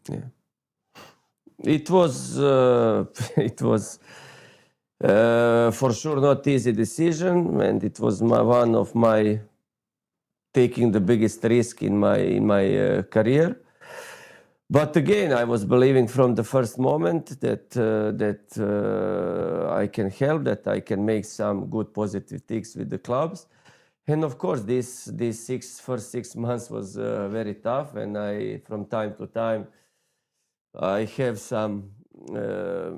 Yeah. It was for sure not easy decision, and it was one of my taking the biggest risk in my career. But again, I was believing from the first moment that I can help, that I can make some good positive things with the clubs. And of course, this first 6 months was very tough, and from time to time I have some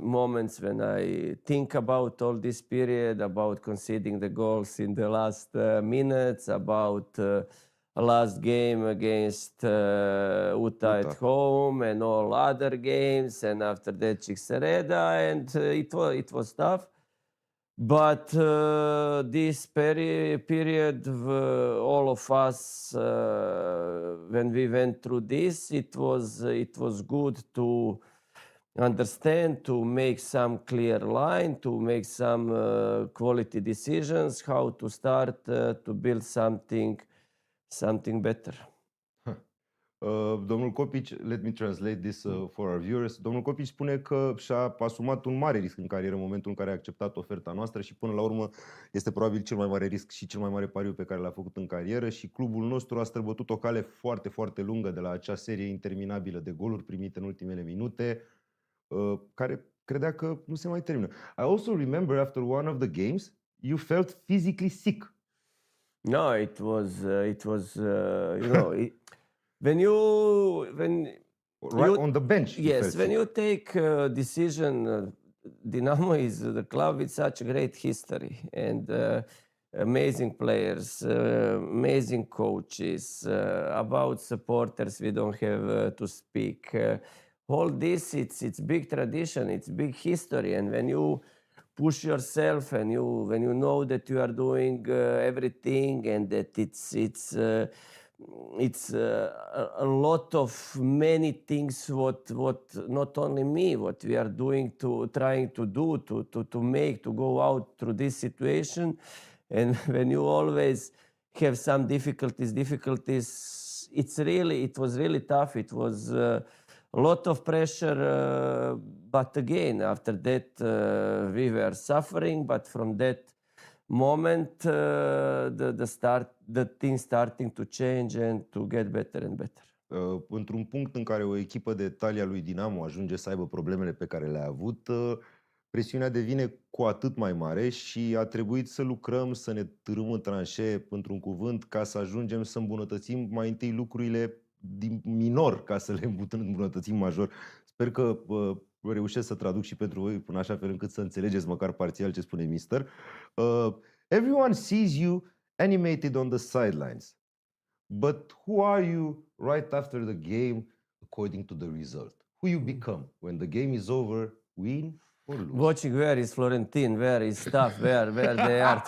moments when I think about all this period, about conceding the goals in the last minutes, about last game against Utah at home and all other games, and after that Cixereda, and it was tough. But this period, all of us, when we went through this, it was good to understand, to make some clear line, to make some quality decisions, how to start to build something better. Domnul Kopić, let me translate this for our viewers. Domnul Kopić spune că și-a asumat un mare risc în carieră în momentul în care a acceptat oferta noastră și până la urmă este probabil cel mai mare risc și cel mai mare pariu pe care l-a făcut în carieră, și clubul nostru a străbătut o cale foarte, foarte lungă de la acea serie interminabilă de goluri primite în ultimele minute, care credea că nu se mai termină. I also remember after one of the games you felt physically sick. No, it was you know, on the bench. Yes, when you take a decision, Dinamo is the club with such a great history and amazing players, amazing coaches. About supporters, we don't have to speak. All this, it's big tradition, it's big history, and when you push yourself and when you know that you are doing everything, and that it's a lot of many things what not only me, what we are doing, trying to do to go out through this situation. And when you always have some difficulties, it was really tough. It was a lot of pressure, but again, after that we were suffering, but from that moment the things starting to change and to get better and better. Într-un punct în care o echipă de talia lui Dinamo ajunge să aibă problemele pe care le-a avut, presiunea devine cu atât mai mare și a trebuit să lucrăm, să ne târâm în tranșee, într-un cuvânt, ca să ajungem să îmbunătățim mai întâi lucrurile din minor, ca să le îmbunătățim major. Sper că reușesc să traduc și pentru voi, în așa fel încât să înțelegeți măcar parțial ce spune mister. Everyone sees you animated on the sidelines, but who are you right after the game according to the result? Who you become when the game is over, win or lose? Watching where is Florentin, where is stuff, where they are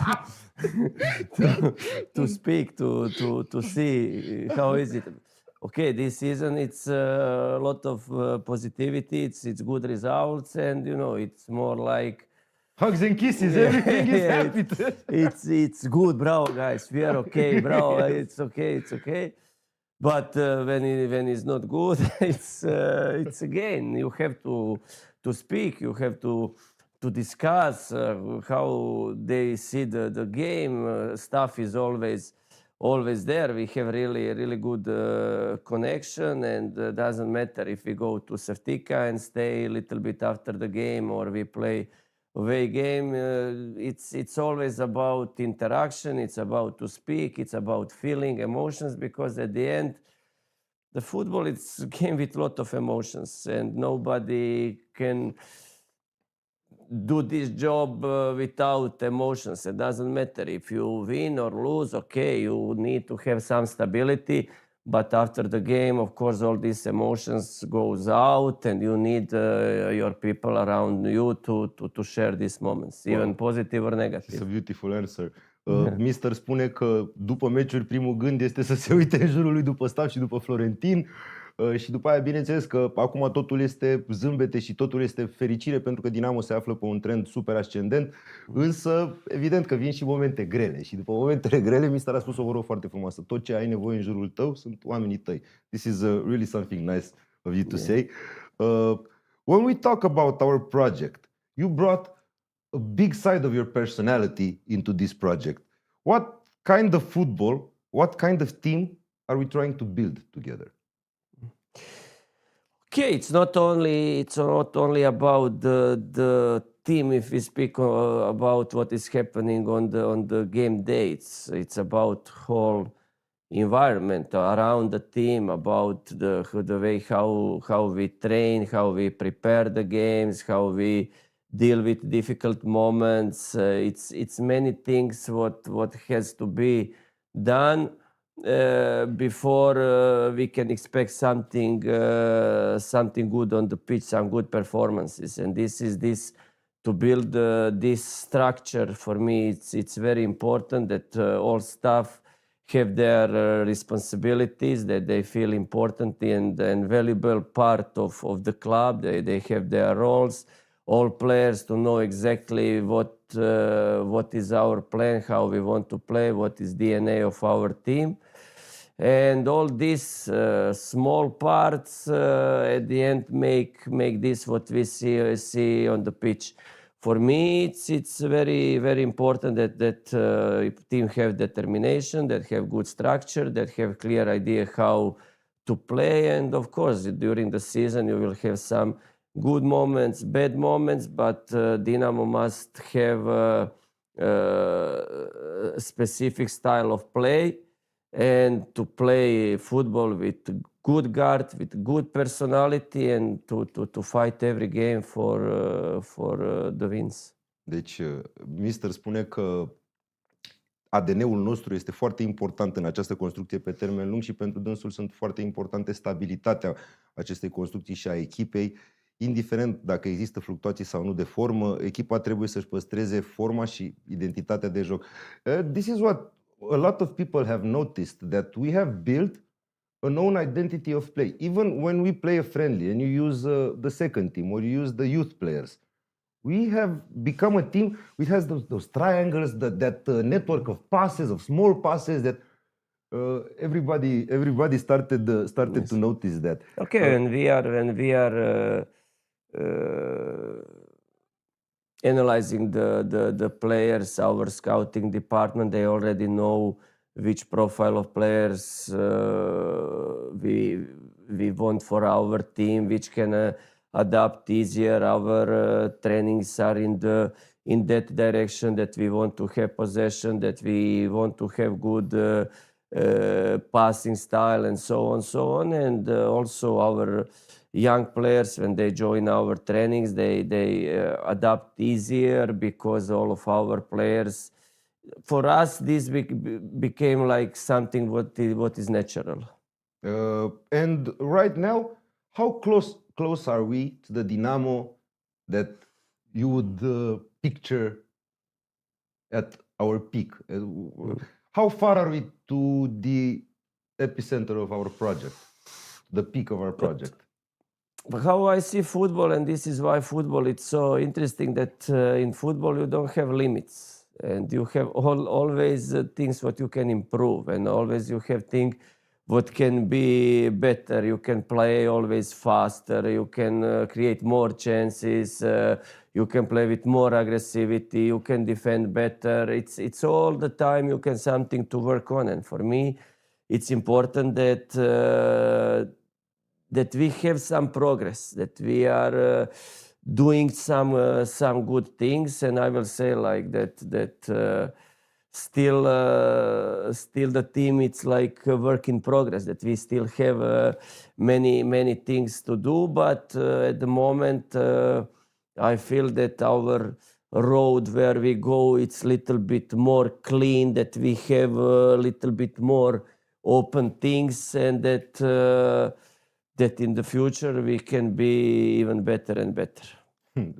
to speak, to see how is it. Okay, this season it's a lot of positivity, it's good results, and it's more like hugs and kisses, everything is happy. It's good, bravo guys, we are okay, bravo, it's okay. But when it's not good, it's again, you have to speak, you have to discuss how they see the game. Stuff is always there. We have really good connection, and doesn't matter if we go to Sertica and stay a little bit after the game, or we play away game. It's always about interaction, it's about to speak, it's about feeling emotions, because at the end the football, it's a game with a lot of emotions, and nobody can do this job without emotions. It doesn't matter if you win or lose. Okay, you need to have some stability, but after the game, of course, all these emotions goes out, and you need your people around you to share these moments, even positive or negative. It's a beautiful answer. Mister spune că după meciuri primul gând este să se uite în jurul lui, după staff și după Florentin. Și după aia, bineînțeles că acum totul este zâmbete și totul este fericire, pentru că Dinamo se află pe un trend super ascendent. Însă, evident că vin și momente grele. Și după momentele grele, mister a spus o vorbă foarte frumoasă: tot ce ai nevoie în jurul tău sunt oamenii tăi. This is really something nice of you to say. When we talk about our project, you brought a big side of your personality into this project. What kind of football, what kind of team are we trying to build together? Okay, it's not only about the team. If we speak about what is happening on the game dates, it's about whole environment around the team, about the way how we train, how we prepare the games, how we deal with difficult moments. It's many things what has to be done before we can expect something good on the pitch, some good performances. And this to build this structure. For me, it's very important that all staff have their responsibilities, that they feel important and valuable part of the club. They have their roles. All players to know exactly what is our plan, how we want to play, what is DNA of our team. And all these small parts at the end make this what we see on the pitch. For me, it's very, very important that team have determination, that have good structure, that have clear idea how to play. And of course, during the season, you will have some good moments, bad moments, but Dinamo must have a specific style of play, and to play football with good guard, with good personality, and to fight every game for the wins. Deci, Mister spune că ADN-ul nostru este foarte important în această construcție pe termen lung și pentru dânsul sunt foarte importante stabilitatea acestei construcții și a echipei. Indiferent dacă există fluctuații sau nu de formă, echipa trebuie să-și păstreze forma și identitatea de joc. This is what a lot of people have noticed, that we have built a known identity of play. Even when we play a friendly and you use the second team or you use the youth players, we have become a team which has those triangles, that network of passes, of small passes that everybody started Yes. to notice that. Okay, when we are analyzing the players, our scouting department, they already know which profile of players we want for our team, which can adapt easier. Our trainings are in that direction, that we want to have possession, that we want to have good passing style, and so on. And also our young players, when they join our trainings, they adapt easier, because all of our players, for us, this became like something what is natural. And right now, how close are we to the Dinamo that you would picture at our peak? How far are we to the epicenter of our project, the peak of our project? But how I see football, and this is why football, it's so interesting, that in football you don't have limits, and you have always things what you can improve, and always you have things what can be better. You can play always faster, you can create more chances, you can play with more aggressivity, you can defend better. It's all the time you can something to work on. And for me, it's important that we have some progress, that we are doing some good things. And I will say like that still the team, it's like a work in progress, that we still have many things to do. But at the moment, I feel that our road where we go, it's a little bit more clean, that we have a little bit more open things, and that in the future we can be even better and better.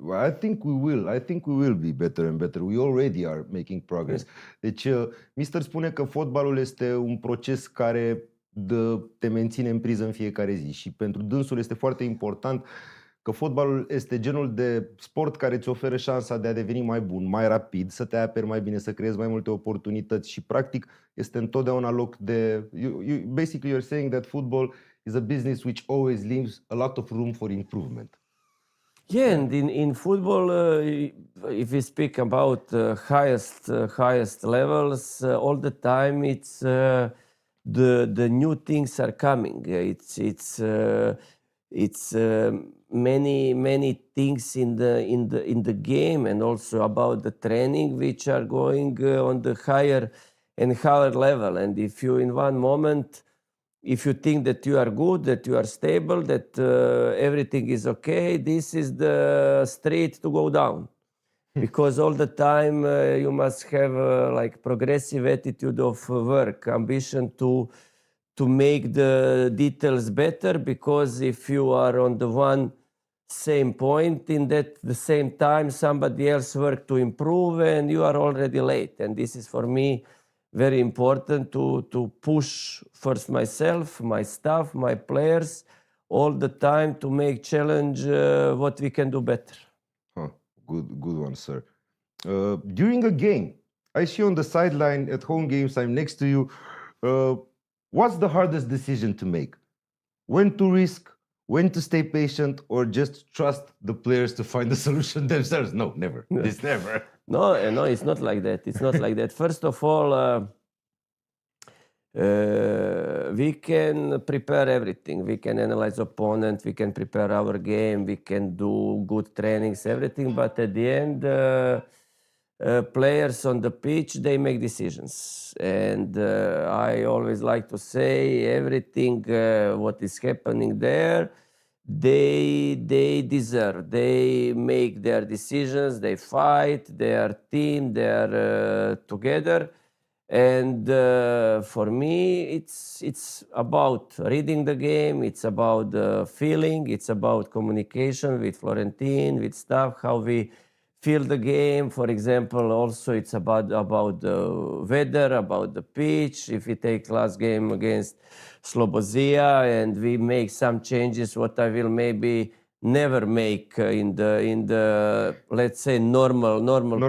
Well, I think we will be better and better. We already are making progress. Deci, Mister spune că fotbalul este un proces care te menține în priză în fiecare zi și pentru dânsul este foarte important că fotbalul este genul de sport care îți oferă șansa de a deveni mai bun, mai rapid, să te aperi mai bine, să creezi mai multe oportunități și practic este întotdeauna loc de... Basically you're saying that football is a business which always leaves a lot of room for improvement. Yeah, and in football, if we speak about highest levels, all the time it's the new things are coming. It's many things in the game, and also about the training, which are going on the higher and higher level. And if you in one moment, if you think that you are good, that you are stable, that everything is okay, this is the street to go down. Because all the time you must have like progressive attitude of work, ambition to make the details better. Because if you are on the one same point, in that the same time somebody else work to improve, and you are already late. And this is for me very important to push first myself, my staff, my players, all the time to make challenge what we can do better. Huh. Good one, sir. During a game, I see on the sideline at home games, I'm next to you. What's the hardest decision to make? When to risk, when to stay patient, or just trust the players to find the solution themselves? No, never. It's never. No, it's not like that. It's not like that. First of all, we can prepare everything. We can analyze opponent. We can prepare our game. We can do good trainings, everything. But at the end, players on the pitch, they make decisions. And I always like to say everything what is happening there, they deserve. They make their decisions. They fight. They are team. They are together. And for me, it's about reading the game. It's about the feeling. It's about communication with Florentin, with staff, how we feel the game. For example, also it's about the weather, about the pitch. If we take last game against Slobozia and we make some changes, what I will maybe never make in the let's say normal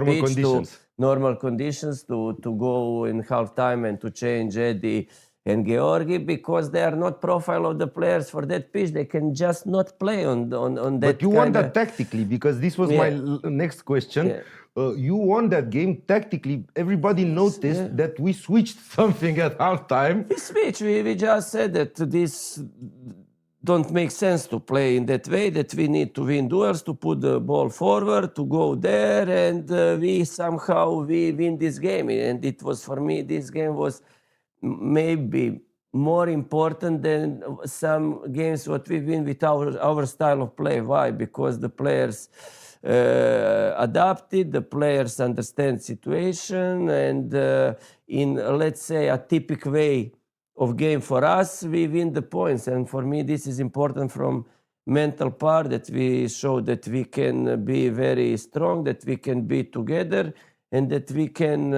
pitch conditions. Normal conditions to go in halftime and to change Eddie and Georgi, because they are not profile of the players for that pitch. They can just not play on that. But you won that tactically, because this was my next question. Yeah. You won that game tactically. Everybody noticed that we switched something at halftime. We switched. We just said that this don't make sense to play in that way, that we need to win duels, to put the ball forward, to go there, and we somehow win this game. And it was, for me, this game was maybe more important than some games what we win with our style of play. Why? Because the players adapted, the players understand situation, and in, let's say, a typical way of game for us, we win the points. And for me, this is important from mental part, that we show that we can be very strong, that we can be together, and that we can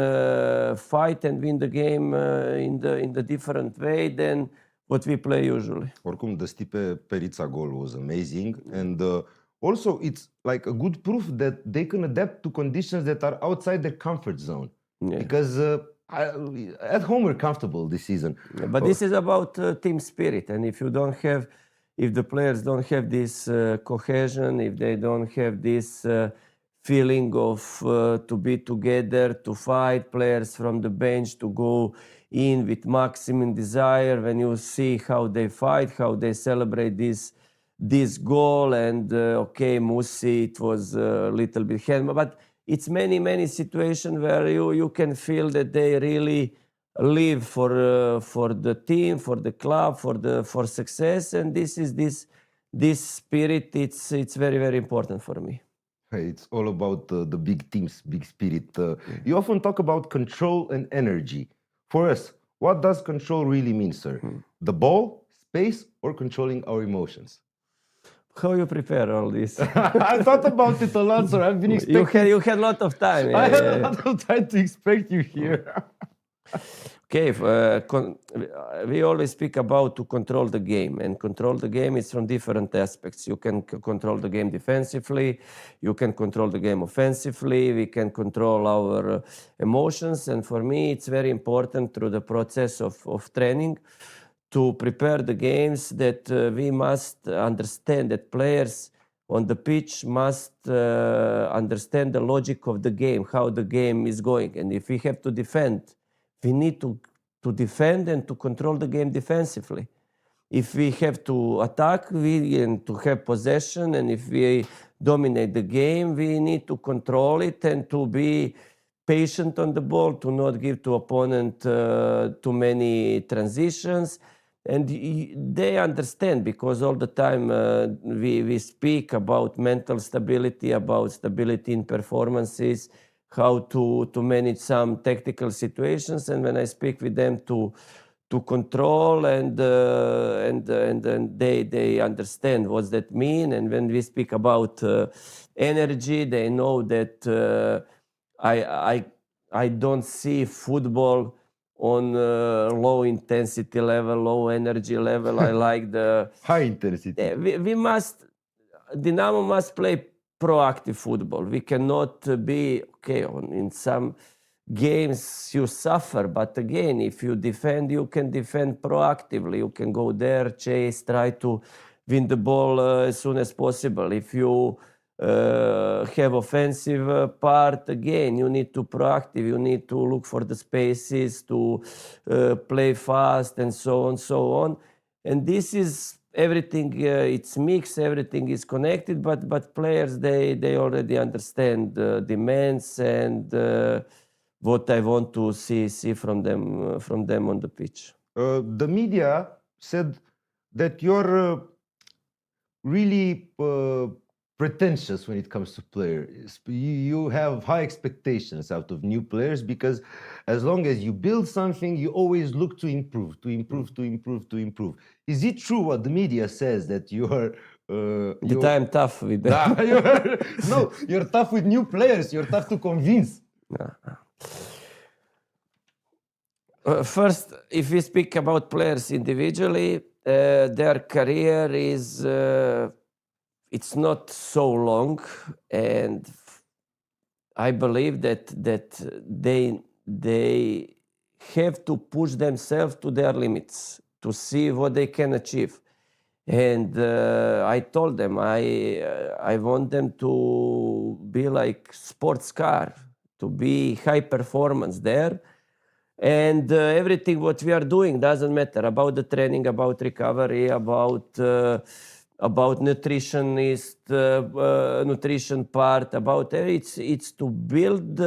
fight and win the game in the different way than what we play usually. Oricum, the Stipe Perița goal was amazing, and also it's like a good proof that they can adapt to conditions that are outside their comfort zone. Yeah. Because at home we're comfortable this season. Yeah, but this is about team spirit, and if the players don't have this cohesion, if they don't have this feeling of to be together, to fight, players from the bench to go in with maximum desire, when you see how they fight, how they celebrate this goal, and okay, Musi, it was a little bit hand, but it's many situations where you can feel that they really live for the team, for the club, for success, and this spirit. It's very important for me. It's all about the big teams, big spirit. You often talk about control and energy. For us, what does control really mean, sir? The ball, space, or controlling our emotions? How you prepare all this? I thought about it a lot, sir. I've been expecting... You had a lot of time. I had a lot of time to expect you here. Okay, we always speak about to control the game, and control the game is from different aspects. You can control the game defensively, you can control the game offensively, we can control our emotions, and for me it's very important through the process of training to prepare the games, that we must understand that players on the pitch must understand the logic of the game, how the game is going. And if we have to defend, we need to defend and to control the game defensively. If we have to attack, we and to have possession, and if we dominate the game, we need to control it and to be patient on the ball, to not give to opponent too many transitions. And they understand, because all the time we speak about mental stability, about stability in performances, how to manage some tactical situations. And when I speak with them to control and they understand what that mean. And when we speak about energy, they know that I don't see football on low intensity level, low energy level. I like the high intensity. We must, Dinamo must play proactive football. We cannot be, okay, in some games you suffer, but again, if you defend, you can defend proactively. You can go there, chase, try to win the ball as soon as possible. If you have offensive part, again, you need to proactive. You need to look for the spaces, to play fast, and so on, so on. And this is everything. It's mixed. Everything is connected. But players, they already understand the demands and what I want to see from them on the pitch. The media said that you're really pretentious when it comes to players. You have high expectations out of new players, because as long as you build something, you always look to improve. Is it true what the media says, that you are that I am tough with them? No, you're tough with new players. You're tough to convince. First, if we speak about players individually, their career is it's not so long, and I believe that they have to push themselves to their limits to see what they can achieve. And I told them I want them to be like sports car, to be high performance there. And everything what we are doing doesn't matter about the training, about recovery, about nutritionist, nutrition part, about it's to build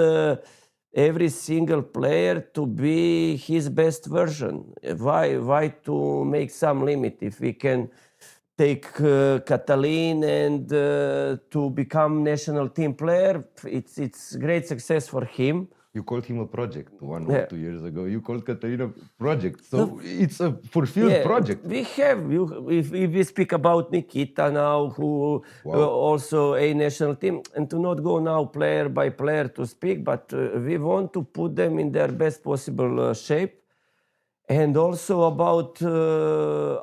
every single player to be his best version. Why to make some limit? If we can take Catalin and to become national team player, it's great success for him. You called him a project 1 or 2 years ago. You called Catalin a project. So it's a fulfilled project. We have, if we speak about Nikita now, who also a national team, and to not go now player by player to speak, but we want to put them in their best possible shape. And also about the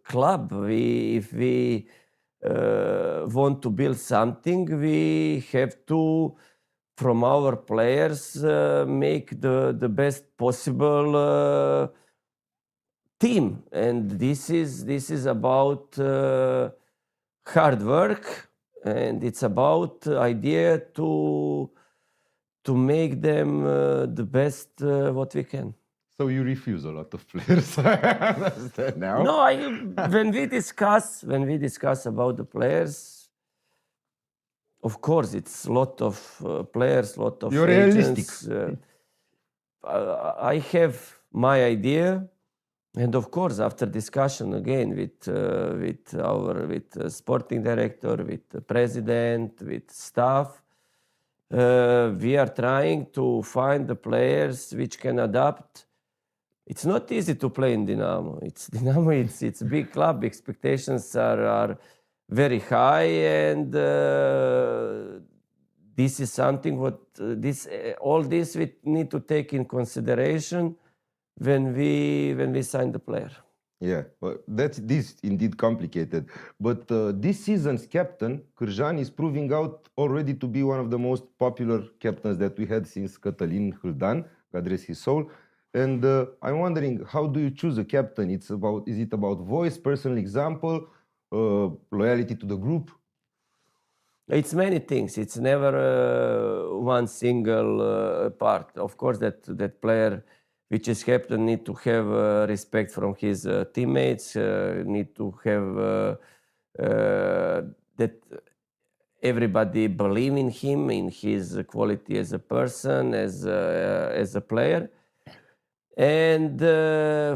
club. If we want to build something, we have to, from our players, make the best possible team. And this is about hard work, and it's about idea to make them the best what we can. So you refuse a lot of players. Now? No, when we discuss about the players, of course, it's a lot of players, lot of You're agents. realistic. I have my idea, and of course, after discussion again with sporting director, with the president, with staff, we are trying to find the players which can adapt. It's not easy to play in Dinamo. It's a big club. Expectations are very high, and this is something all this we need to take in consideration when we sign the player. Yeah, well, this indeed complicated. But this season's captain, Cârjan, is proving out already to be one of the most popular captains that we had since Cătălin Hâldan, God rest his soul. And I'm wondering, how do you choose a captain? Is it about voice, personal example, loyalty to the group? It's many things. It's never one single part. Of course, that player which is captain need to have respect from his teammates, need to have that everybody believe in him, in his quality as a person, as a player. And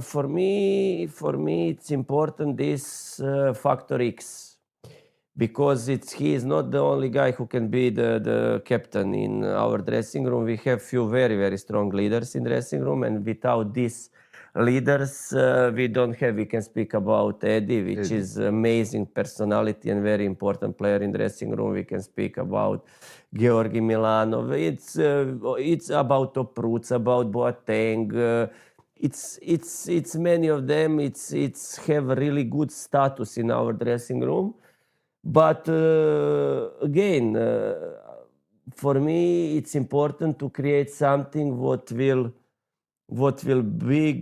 for me, it's important this factor X, because he is not the only guy who can be the captain in our dressing room. We have few very, very strong leaders in dressing room, and without these leaders, we can speak about Eddie, which is amazing personality and very important player in dressing room. We can speak about Georgi Milanov. It's about Toprut, about Boateng. It's many of them. It's have a really good status in our dressing room. But again, for me, it's important to create something what will bring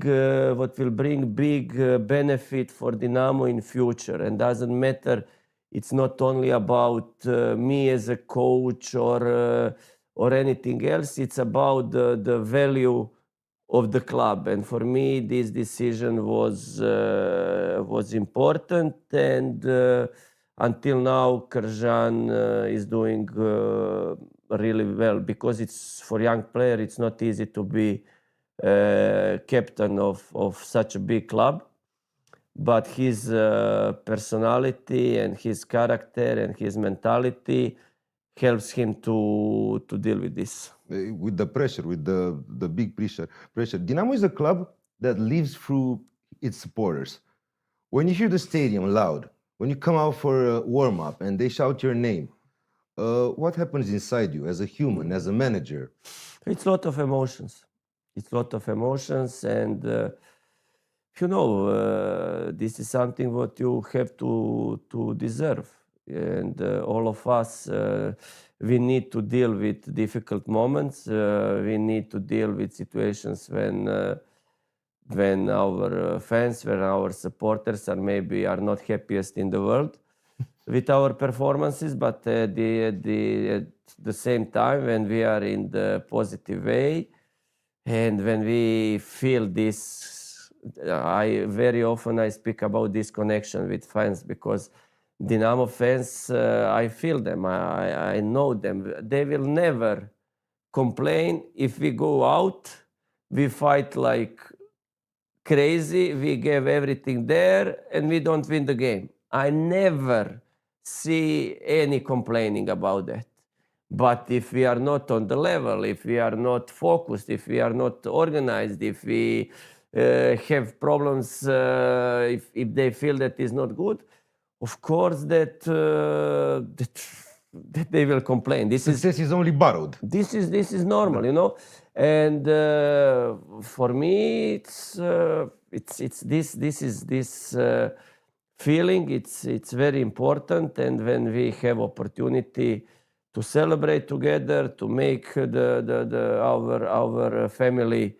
big benefit for Dinamo in future. And doesn't matter. It's not only about me as a coach or anything else. It's about the value of the club. And for me, this decision was important. And until now, Krjan is doing really well, because it's for young player. It's not easy to be captain of such a big club, but his personality and his character and his mentality helps him to deal with this. With the pressure, with the big pressure. Dinamo is a club that lives through its supporters. When you hear the stadium loud, when you come out for a warm-up and they shout your name, what happens inside you as a human, as a manager? It's a lot of emotions. And this is something what you have to deserve. And all of us, we need to deal with difficult moments. We need to deal with situations when our fans, when our supporters are not happiest in the world with our performances, but at the same time, when we are in the positive way, and when we feel this, very often I speak about this connection with fans, because Dinamo fans, I feel them, I know them. They will never complain if we go out, we fight like crazy, we give everything there, and we don't win the game. I never see any complaining about that. But if we are not on the level, if we are not focused, if we are not organized, if we have problems, if they feel that is not good, of course that they will complain. Success is only borrowed. This is normal, And for me, it's this feeling. It's very important, and when we have opportunity to celebrate together, to make our family,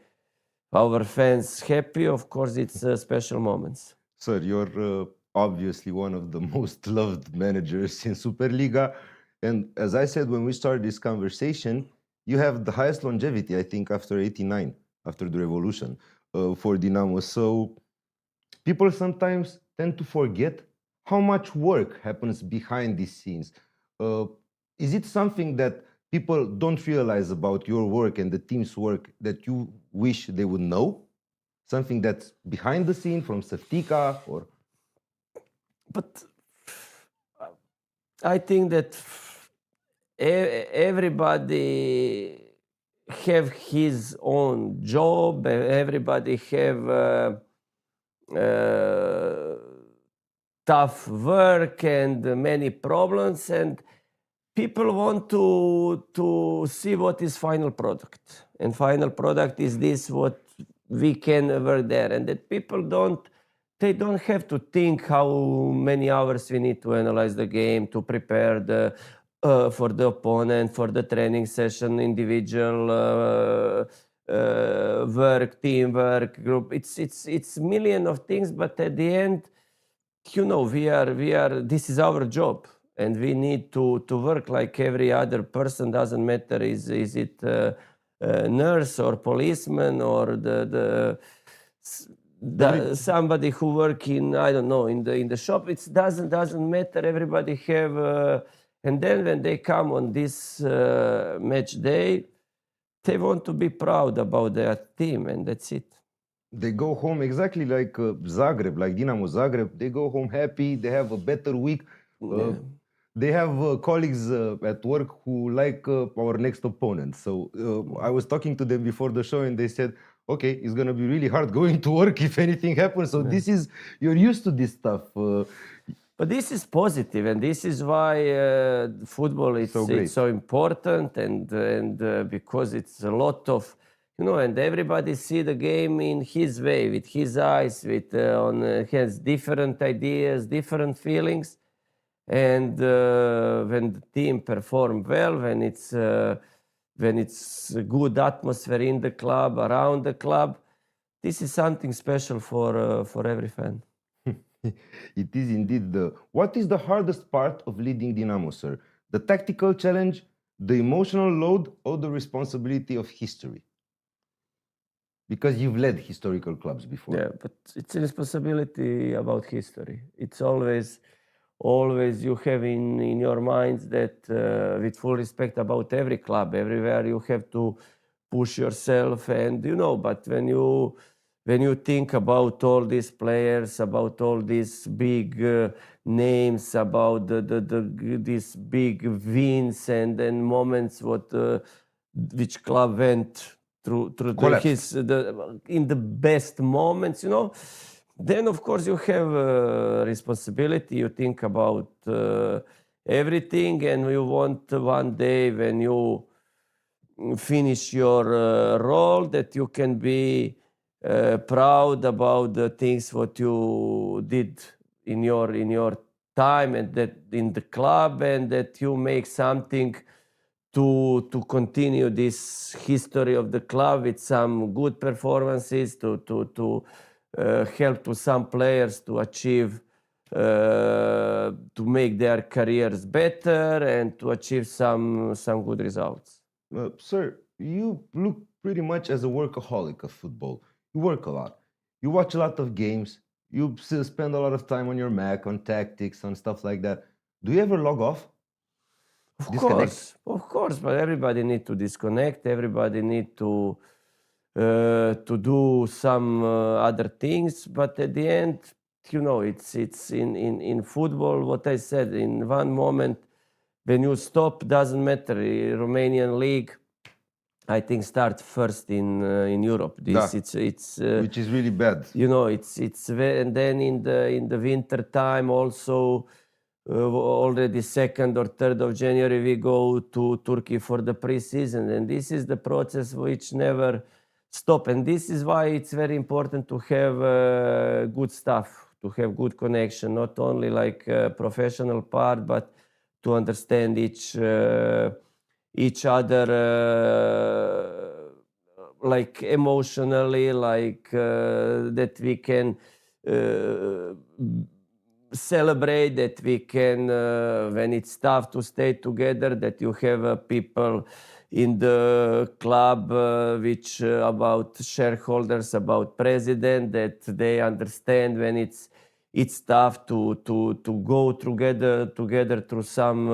our fans happy, of course, it's special moments. Sir, you're obviously one of the most loved managers in Superliga. And as I said when we started this conversation, you have the highest longevity, I think, after 89, after the revolution, for Dinamo. So people sometimes tend to forget how much work happens behind these scenes. Is it something that people don't realize about your work and the team's work that you wish they would know? Something that's behind the scene from Saftika or... But I think that everybody have his own job, everybody have tough work and many problems, and people want to see what is final product. And final product is this, what we can work there. And that people don't have to think how many hours we need to analyze the game, to prepare for the opponent, for the training session, individual work, teamwork, group. It's million of things, but at the end, you know, we are. This is our job, and we need to work like every other person. Doesn't matter is it nurse or policeman or somebody who work in, I don't know, in the shop. It doesn't matter. Everybody have, and then when they come on this match day, they want to be proud about their team, and that's it. They go home exactly like Zagreb, like Dinamo Zagreb. They go home happy. They have a better week. They have colleagues at work who like our next opponent. So I was talking to them before the show, and they said, "Okay, it's gonna be really hard going to work if anything happens." So this is, you're used to this stuff. But this is positive, and this is why football is so important, and because it's a lot of, you know, and everybody see the game in his way, with his eyes, with has different ideas, different feelings, and when the team perform well, when it's a good atmosphere in the club, around the club, this is something special for every fan. It is indeed. What is the hardest part of leading Dinamo, sir? The tactical challenge, the emotional load, or the responsibility of history? Because you've led historical clubs before. Yeah, but it's a responsibility about history. It's always you have in your minds that, with full respect about every club, everywhere you have to push yourself, and you know. But when you think about all these players, about all these big names, about these big wins and moments, which club went through in the best moments, you know, then of course you have a responsibility. You think about everything, and you want one day when you finish your role that you can be proud about the things what you did in your time, and that in the club, and that you make something to continue this history of the club with some good performances, to help to some players to achieve, to make their careers better, and to achieve some good results. Sir, you look pretty much as a workaholic of football. You work a lot. You watch a lot of games. You spend a lot of time on your Mac, on tactics, on stuff like that. Do you ever log off? Of course, but everybody need to disconnect. Everybody need to do some other things. But at the end, you know, it's in football. What I said, in one moment, when you stop, doesn't matter. Romanian league, I think, start first in Europe. It's which is really bad. You know, it's and then in the winter time also. Already 2nd or 3rd of January we go to Turkey for the pre-season, and this is the process which never stop. And this is why it's very important to have good staff, to have good connection, not only like professional part, but to understand each other, like emotionally, like that we can celebrate, that we can, when it's tough to stay together, that you have people in the club which about shareholders, about president, that they understand when it's tough to go together through some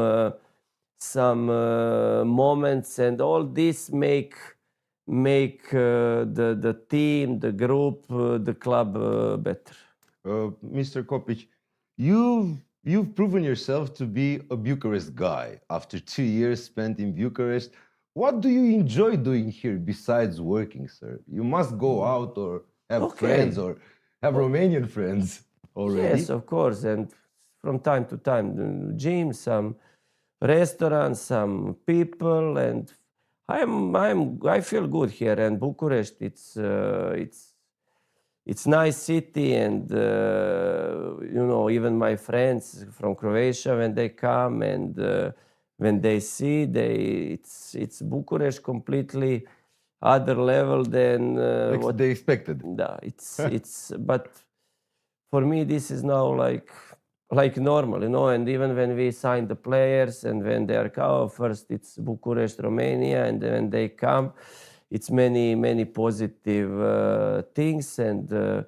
moments, and all this make the team, the group, the club better. Mr. Kopić, you've proven yourself to be a Bucharest guy. After 2 years spent in Bucharest, what do you enjoy doing here besides working, sir? You must go out or have friends, or have Romanian friends already. Yes, of course, and from time to time, gym, some restaurants, some people, and I feel good here. And Bucharest, it's nice city, and you know, even my friends from Croatia, when they come and when they see, it's Bucharest completely other level than what they expected. It's but for me this is now like normal, you know. And even when we sign the players and when they are first it's Bucharest, Romania, and when they come, it's many positive things. And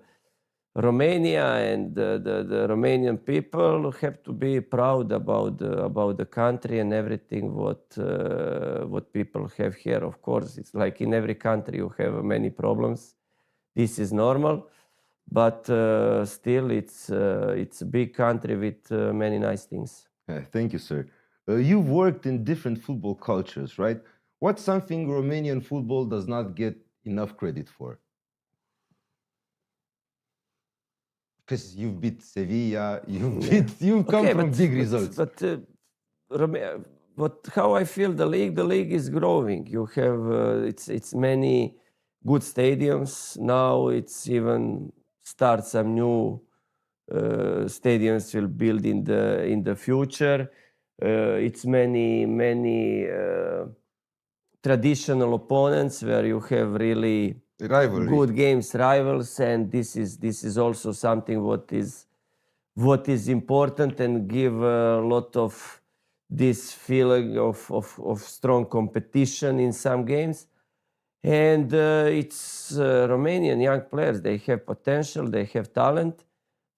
Romania and the Romanian people have to be proud about the country and everything what people have here. Of course, it's like in every country you have many problems. This is normal, but still it's a big country with many nice things. Thank you, sir. You've worked in different football cultures, right? What's something Romanian football does not get enough credit for? Because you've beat Sevilla, you've come from big results. But how I feel the league is growing. You have it's many good stadiums now. It's even start some new stadiums will build in the future. It's many traditional opponents where you have really rivalry. Good games, rivals, and this is also something what is important and give a lot of this feeling of strong competition in some games. And it's Romanian young players. They have potential. They have talent.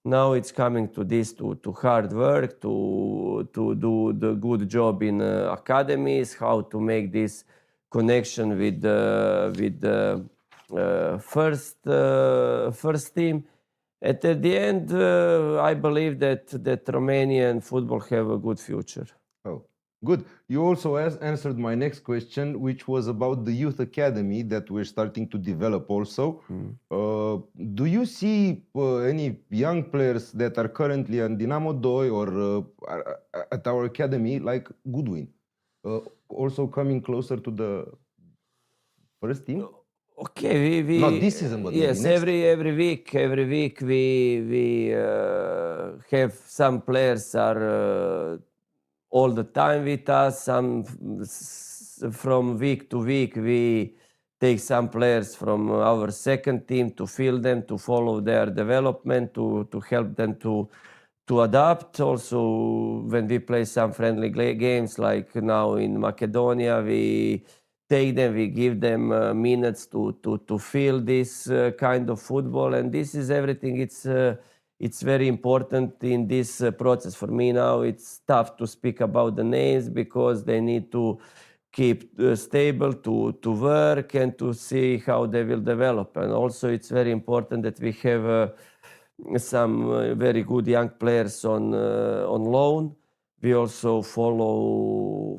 Now it's coming to this to hard work, to do the good job in academies, how to make this connection with the first team. At the end, I believe that Romanian football have a good future. Oh, good. You also answered my next question, which was about the youth academy that we're starting to develop also. Do you see any young players that are currently on Dinamo 2 or at our academy, like Goodwin, also coming closer to the first team? Okay, we not this season, but yes, every week we have some players are all the time with us. Some from week to week we take some players from our second team to field them, to follow their development, to help them to adapt. Also, when we play some friendly games, like now in Macedonia, we take them, we give them minutes to feel this kind of football, and this is everything. It's very important in this process. For me now, it's tough to speak about the names because they need to keep stable, to work and to see how they will develop. And also, it's very important that we have some very good young players on loan. We also follow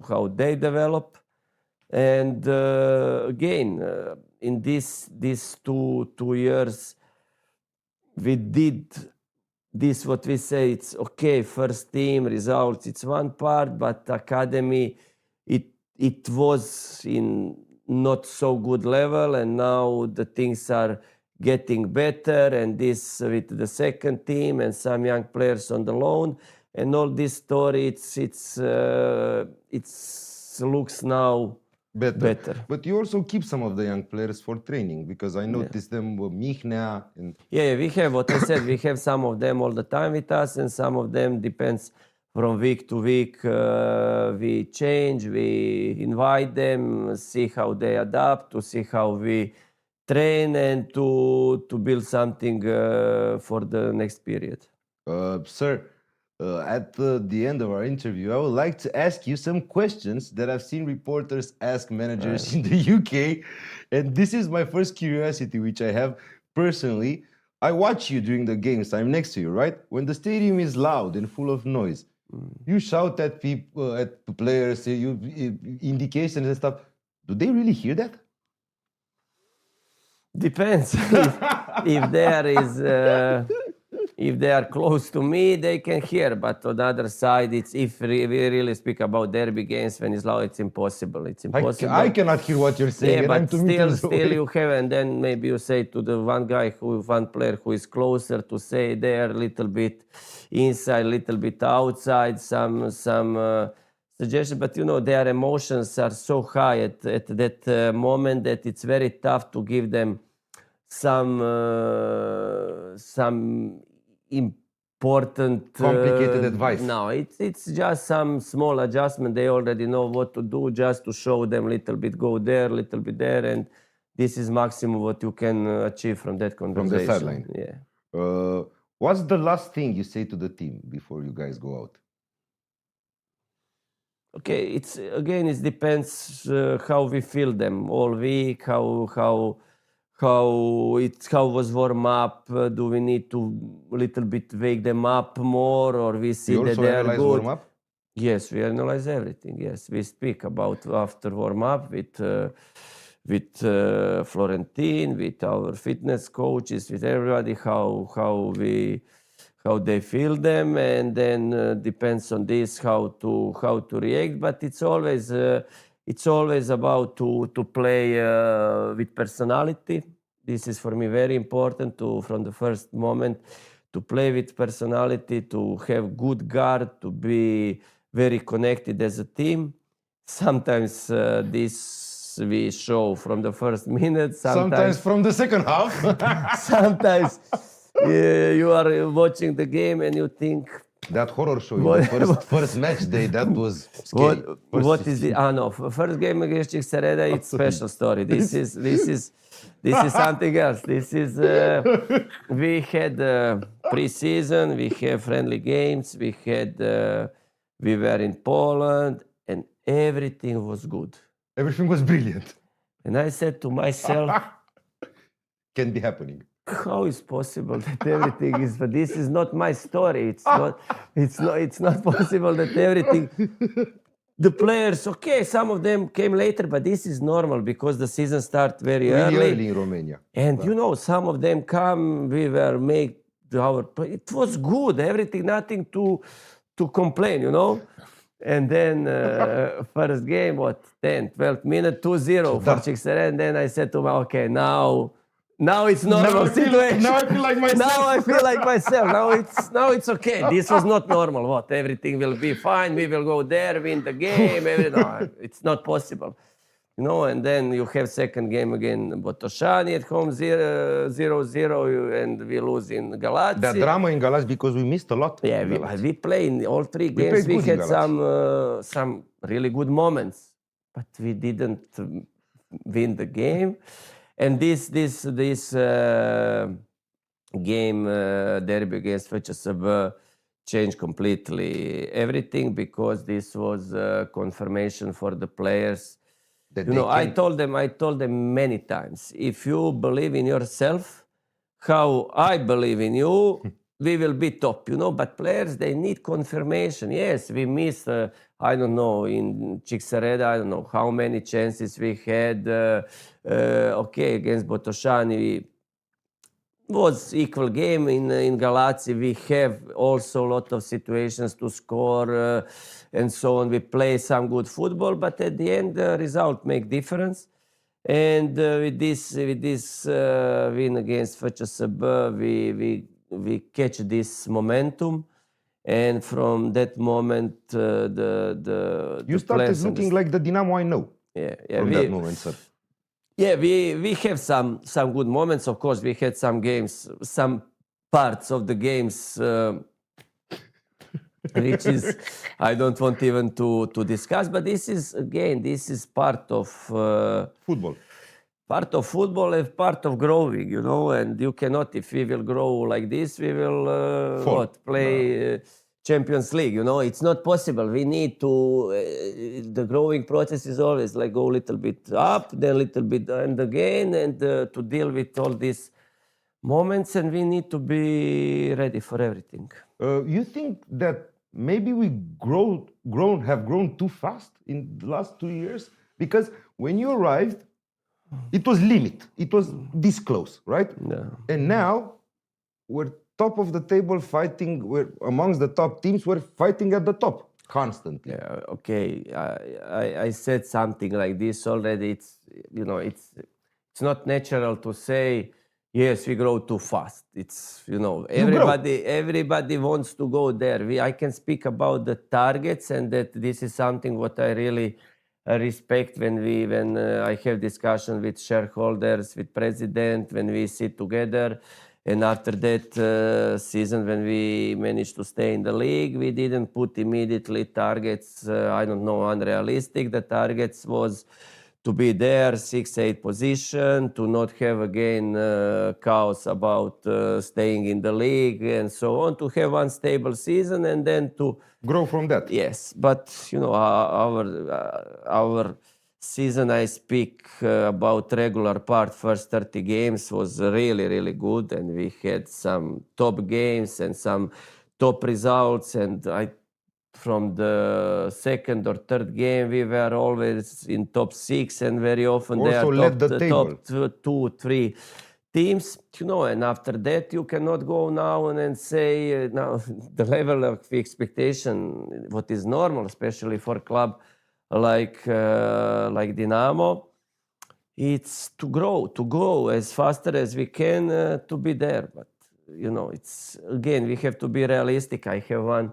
how they develop. And again, in these 2 years, we did this, what we say, it's okay, first team, results, it's one part, but academy, it was in not so good level, and now the things are getting better, and this with the second team and some young players on the loan, and all this story, it's looks now better. But you also keep some of the young players for training, because I noticed them with Mihnea. Yeah, we have, what I said, we have some of them all the time with us, and some of them depends from week to week. We change, we invite them, see how they adapt, to see how we train, and to build something for the next period. Sir, at the end of our interview, I would like to ask you some questions that I've seen reporters ask managers in the UK. And this is my first curiosity, which I have personally. I watch you during the games. I'm next to you, right? When the stadium is loud and full of noise, you shout at people, at the players, you indications and stuff. Do they really hear that? Depends. If there is... if they are close to me, they can hear. But on the other side, it's if we really speak about derby games, when it's loud, it's impossible. It's impossible. I cannot hear what you're saying. Yeah, but still you have, and then maybe you say to the one player who is closer, to say they are a little bit inside, a little bit outside. Some suggestion, but you know, their emotions are so high at that moment that it's very tough to give them some important Complicated advice. No, it's just some small adjustment. They already know what to do, just to show them a little bit go there, a little bit there, and this is maximum what you can achieve from that conversation. From the sideline. Yeah. What's the last thing you say to the team before you guys go out? Okay, it depends how we feel them all week, how was warm up. Do we need to a little bit wake them up more, or we see You that also they are analyze good? warm up? Yes, we analyze everything. Yes, we speak about after warm up with Florentine, with our fitness coaches, with everybody, how they feel them, and then depends on this how to react. But it's always about to play with personality. This is for me very important from the first moment, to play with personality, to have good guard, to be very connected as a team. Sometimes this we show from the first minute. Sometimes from the second half. Sometimes you are watching the game and you think, that horror show in the first match day, that was scary. What is the? No, first game against Sereda, it's special story. This is something else. This is we had pre-season, we have friendly games, we were in Poland, and everything was good. Everything was brilliant. And I said to myself, can be happening. how is possible that everything is? But this is not my story. It's not possible that everything. The players, okay, some of them came later, but this is normal because the season starts very early in Romania. And you know, some of them come. We were made it was good. Everything, nothing to complain. You know. And then first game, 10, 12 minutes, 2-0 for Chiksere. And then I said to myself, okay, now it's normal situation. Now I feel like myself. Now I feel like myself. Now it's okay. This was not normal. Everything will be fine. We will go there, win the game. No, it's not possible. You know, and then you have second game again, Botoșani at home, 0-0, and we lose in Galați. That drama in Galați because we missed a lot. Yeah, we played in all three games. We had some really good moments, but we didn't win the game. And this game, derby against FCSB, changed completely everything, because this was confirmation for the players. You know, I told them many times, if you believe in yourself, how I believe in you, we will be top, you know. But players, they need confirmation. Yes, we missed, I don't know, in Chiksere, I don't know how many chances we had. Okay, against Botoșani, was equal game. In Galați, we have also a lot of situations to score and so on. We play some good football, but at the end, the result make difference. And with this win against FCSB, we catch this momentum, and from that moment, you started looking like the Dinamo I know. Yeah, from that moment, sir. Yeah, we have some good moments. Of course, we had some games, some parts of the games, which is I don't want even to discuss. But this is part of football. Part of football and part of growing, you know. And you cannot, if we will grow like this, we will play Champions League, you know. It's not possible. We need to, the growing process is always like go a little bit up, then a little bit and again, and to deal with all these moments, and we need to be ready for everything. You think that maybe we have grown too fast in the last 2 years? Because when you arrived, it was limit. It was this close, right? Yeah. And now we're top of the table fighting. We're amongst the top teams. We're fighting at the top constantly. Yeah, okay. I said something like this already. It's, you know, it's not natural to say Yes, we grow too fast. It's, grow. everybody wants to go there. I can speak about the targets, and that this is something what I really respect when I have discussion with shareholders, with president, when we sit together. And after that season, when we managed to stay in the league, we didn't put immediately targets, unrealistic. The targets was to be there, 6-8 position, to not have again chaos about staying in the league and so on, to have one stable season and then to grow from that. Yes, but our season, I speak about regular part, first 30 games was really, really good, and we had some top games and some top results, and from the second or third game, we were always in top 6, and very often Also they are led the table. top 2-3 teams, and after that you cannot go now and say now the level of expectation, what is normal, especially for a club like Dinamo, it's to go as faster as we can to be there. But it's again, we have to be realistic. I have one.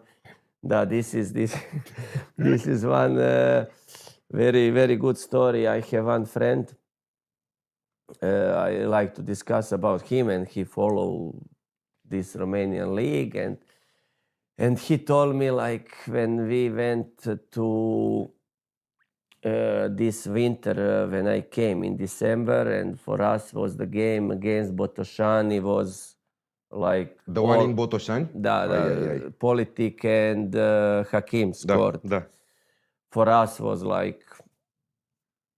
This is one very, very good story. I have one friend. I like to discuss about him, and he follow this Romanian league, and he told me, like, when we went to this winter, when I came in December, and for us was the game against Botoșani, was like The one in Botoșani? Politic and Hakim scored. For us was like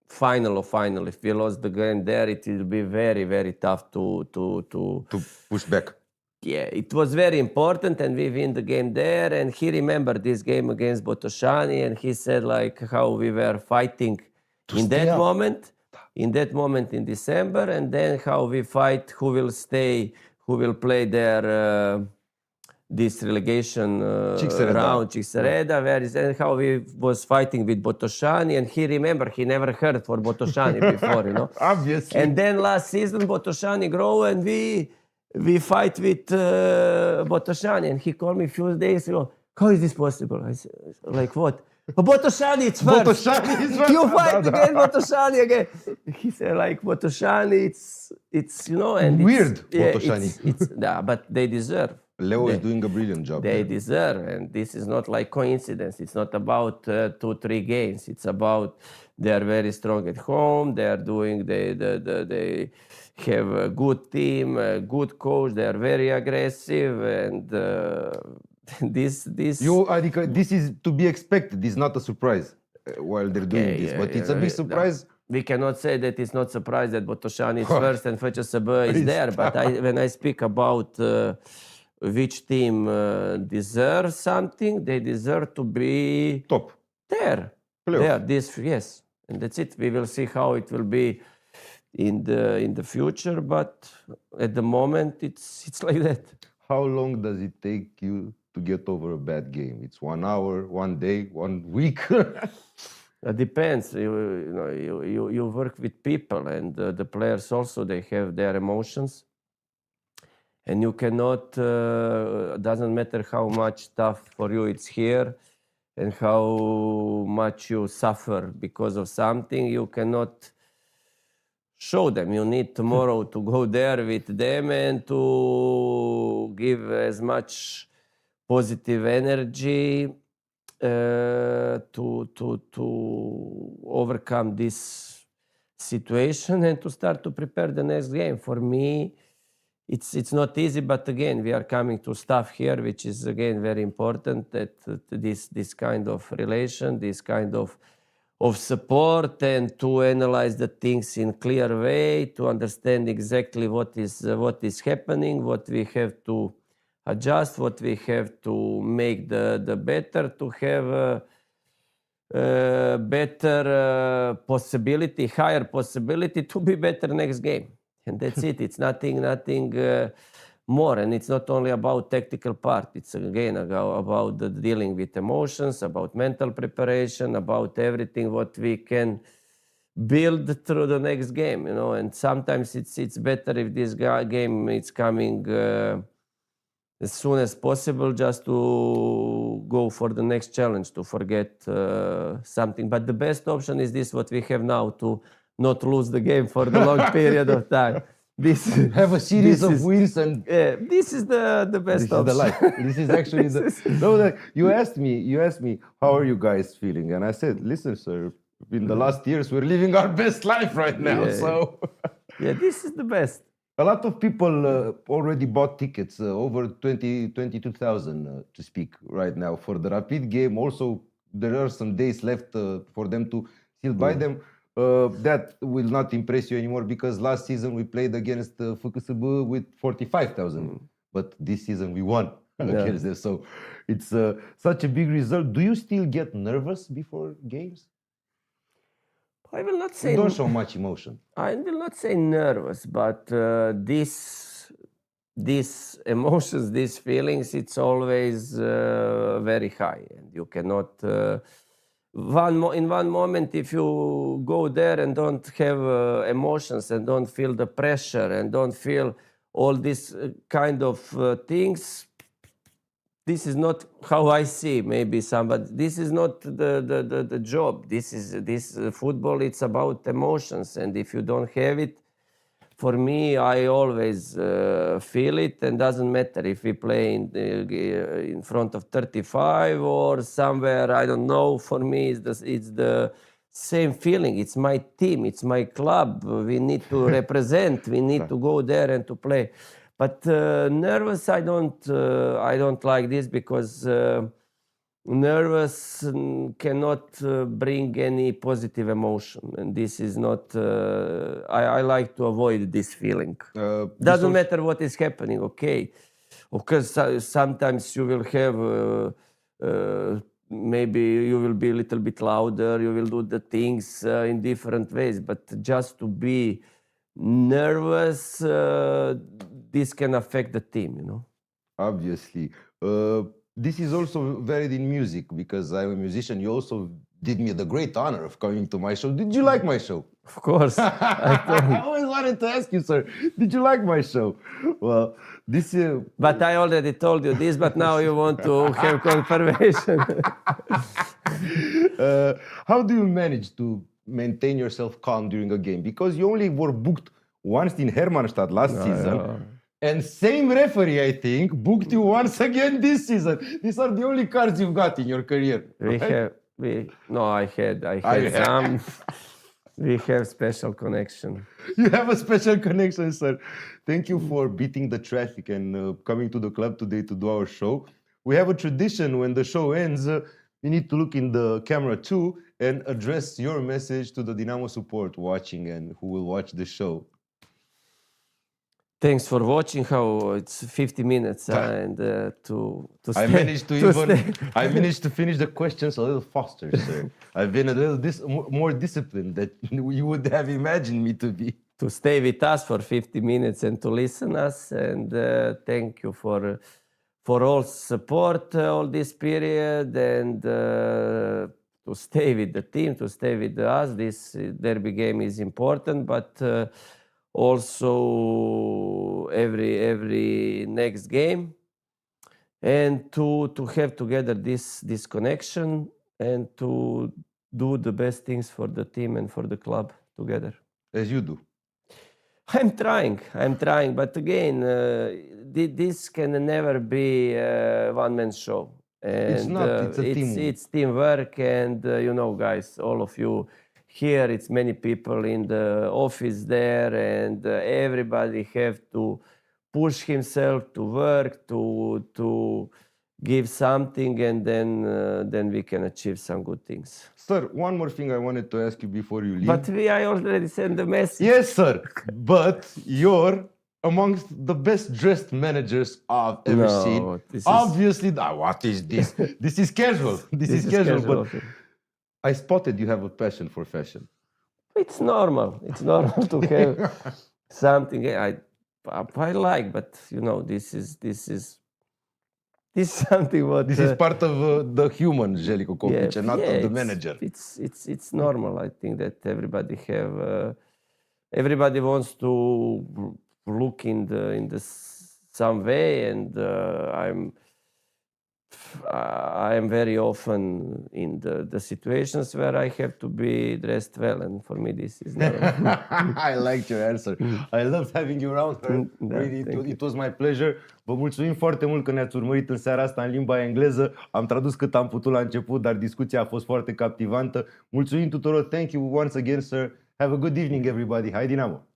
final. If we lost the game there, it will be very, very tough to push back. Yeah, it was very important, and we win the game there. And he remembered this game against Botoșani, and he said like how we were fighting in that moment in December, and then how we fight who will stay, who will play their this relegation round, Cixereda, and how we was fighting with Botoșani, and he remembered, he never heard for Botoșani before, Obviously. And then last season, Botoșani grow, and we fight with Botoșani, and he called me a few days ago, how is this possible? I said, like what? Botoșani, it's first. Botoșani is first. You fight again, Botoșani again. He said, like, Botoșani, it's and weird, it's, Botoșani. It's but they deserve. Leo is doing a brilliant job. They deserve, and this is not like coincidence. It's not about 2-3 games. It's about they are very strong at home. They are doing they have a good team, a good coach. They are very aggressive, and this. This is to be expected. This is not a surprise while they're doing this, but it's a big surprise. We cannot say that it's not surprise that Botoșani is first and FCSB is there. But when I speak about which team deserves something, they deserve to be top there. Yes, and that's it. We will see how it will be in the future, but at the moment it's like that. How long does it take you to get over a bad game? It's 1 hour, 1 day, 1 week? It depends. You work with people, and the players also, they have their emotions. And you cannot, doesn't matter how much tough for you it's here and how much you suffer because of something, you cannot show them. You need tomorrow to go there with them and to give as much positive energy to overcome this situation and to start to prepare the next game. For me, it's not easy, but again, we are coming to stuff here, which is again very important, that this kind of relation, this kind of support, and to analyze the things in clear way, to understand exactly what is happening, what we have to adjust, what we have to make the better, to have a better possibility, higher possibility to be better next game. And that's it. It's nothing more. And it's not only about tactical part. It's again about the dealing with emotions, about mental preparation, about everything what we can build through the next game, you know. And sometimes it's better if this game is coming as soon as possible, just to go for the next challenge, to forget something. But the best option is this, what we have now, to not lose the game for the long period of time. This have a series of wins, and this is the best option. This is the life. This is actually the. You asked me, how are you guys feeling? And I said, listen, sir, in the last years, we're living our best life right now. Yeah. So, yeah, this is the best. A lot of people already bought tickets, over 22,000 to speak right now for the Rapid game. Also, there are some days left for them to still buy them. That will not impress you anymore, because last season we played against FCSB with 45,000, but this season we won against them. So it's such a big result. Do you still get nervous before games? I will not say. You don't show much emotion. I will not say nervous, but these emotions, these feelings, it's always very high, and you cannot. In one moment, if you go there and don't have emotions and don't feel the pressure and don't feel all these kind of things, this is not how I see maybe somebody. This is not the job. This football. It's about emotions, and if you don't have it, for me, I always feel it, and doesn't matter if we play in front of 35 or somewhere, I don't know. For me, it's the same feeling. It's my team. It's my club. We need to represent. We need to go there and to play. But nervous, I don't like this, because nervous cannot bring any positive emotion, and this is not. I like to avoid this feeling. Doesn't matter what is happening. Okay, of course, sometimes you will have. Maybe you will be a little bit louder. You will do the things in different ways, but just to be nervous, this can affect the team, you know. Obviously. This is also varied in music, because I'm a musician. You also did me the great honor of coming to my show. Did you like my show? Of course. I always wanted to ask you, sir, did you like my show? Well, this is... But I already told you this, but now you want to have confirmation. How do you manage to maintain yourself calm during a game? Because you only were booked once in Hermannstadt last season. Yeah. And same referee, I think, booked you once again this season. These are the only cards you've got in your career. Right? I had some. We have special connection. You have a special connection, sir. Thank you for beating the traffic and coming to the club today to do our show. We have a tradition: when the show ends, you need to look in the camera too and address your message to the Dinamo support watching and who will watch the show. Thanks for watching. How it's 50 minutes and to I stay, I managed to finish the questions a little faster, sir. I've been a little more disciplined than you would have imagined me to be. To stay with us for 50 minutes and to listen us, and thank you for all support all this period, and to stay with the team, to stay with us. This derby game is important, but also every next game, and to have together this connection, and to do the best things for the team and for the club together. As you do. I'm trying, but again, this can never be a one-man show. And it's not, it's a team. It's teamwork, and you know, guys, all of you here, it's many people in the office there, and everybody have to push himself to work, to give something, and then we can achieve some good things. Sir, one more thing I wanted to ask you before you leave. But I already sent the message. Yes, sir. But you're amongst the best dressed managers I've ever seen. Obviously, what is this? This is casual. This is casual. But I spotted you have a passion for fashion. It's normal. It's normal to have something I like, but you know, this is this is something what This is part of the human, Željko Kopić, and not of the manager. It's normal. I think that everybody wants to look in the some way, and I am very often in the situations where I have to be dressed well, and for me this is normal. I liked your answer. I loved having you around. Really, it was my pleasure. Vă mulțumim foarte mult că ne-ați urmărit în seara asta în limba engleză. Am tradus cât am putut la început, dar discuția a fost foarte captivantă. Mulțumim tuturor. Thank you once again, sir. Have a good evening, everybody. Hai Dinamo!